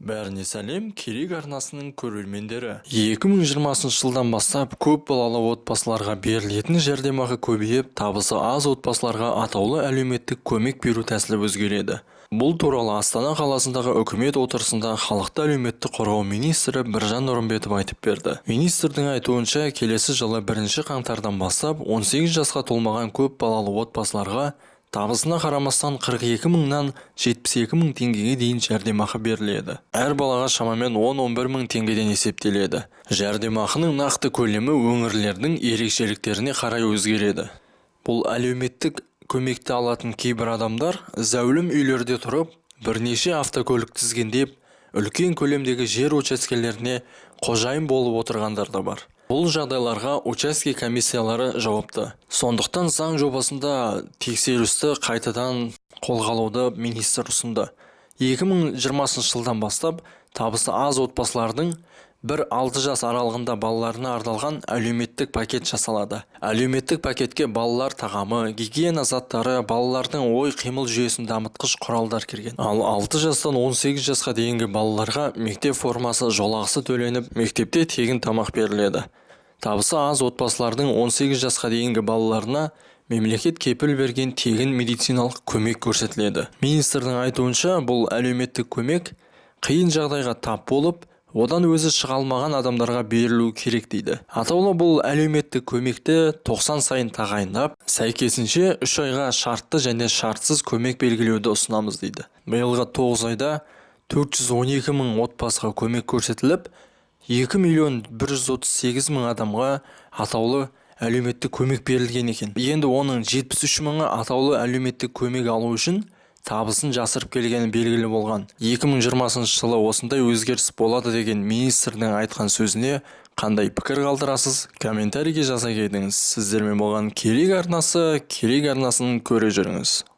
Бәріне сәлем, Керек арнасының көрермендері. 2020 жылдан бастап көп балалы отбасыларға берілетін жәрдемақы көбейіп, табысы аз отбасыларға атаулы әлеуметтік көмек беру тәсілі өзгереді. Бұл туралы Астана қаласындағы үкімет отырысында халықты әлеуметтік қорғау министрі Біржан Нұрымбетов айтып берді. Министрдің айтуынша, келесі жылы 1 қаңтардан бастап 18 жасқа толмаған көп балалы отбасыларға табысына қарамастан 42 мыңнан 72 мың теңгеге дейін жәрдемақы беріледі. Әр балаға шамамен 10-11 мың теңгеден есептеледі. Жәрдемақының нақты көлемі өңірлердің ерекшеліктеріне қарай өзгереді. Бұл әлеуметтік көмекті алатын кейбір адамдар зәулім үйлерде тұрып, бірнеше автокөлік тізгендеп, үлкен көлемдегі жер учаскелеріне қожайын болып отырғандар да бар. Бұл жағдайларға учаске комиссиялары жауапты. Сондықтан заң жобасында тексерісті қайтадан қолға алуды министр ұсынды. 2020 жылдан бастап табысы аз отбасылардың 1-6 жас аралығында балаларына арналған әлеуметтік пакет жасалады. Әлеуметтік пакетке балалар тағамы, гигиена заттары, балалардың ой қимыл жүйесін дамытқыш құралдар кірген. Ал 6 жастан 18 жасқа дейінгі балаларға мектеп формасы жолақысы төленіп, мектепте тегін тамақ беріледі. Табысы аз отбасылардың 18 жасқа дейінгі балаларына мемлекет кепіл берген тегін медициналық көмек көрсетіледі. Министрдің айтуынша, бұл әлеуметтік көмек қиын жағдайға тап болып, одан өзі шыға алмаған адамдарға берілу керек дейді. Атаулы бұл әлеуметтік көмекті 90 сайын тағайындап, сәйкесінше 3 айға шартты және шартсыз көмек белгілеуді ұсынамыз дейді. Биылғы 9 айда 412 мың отбасыға көмек көрсетіліп, 2.138 мың адамға атаулы әлеуметтік көмек берілген екен. Енді оның 73 мыңы атаулы әлеуметтік көмек алу үшін табысын жасырып келгені белгілі болған. 2020 жылы осындай өзгеріс болады деген министрдің айтқан сөзіне қандай пікір қалдырасыз? Комментарийге жаза кетіңіз. Сіздермен болған Керек арнасы, Керек арнасын көре жүріңіз.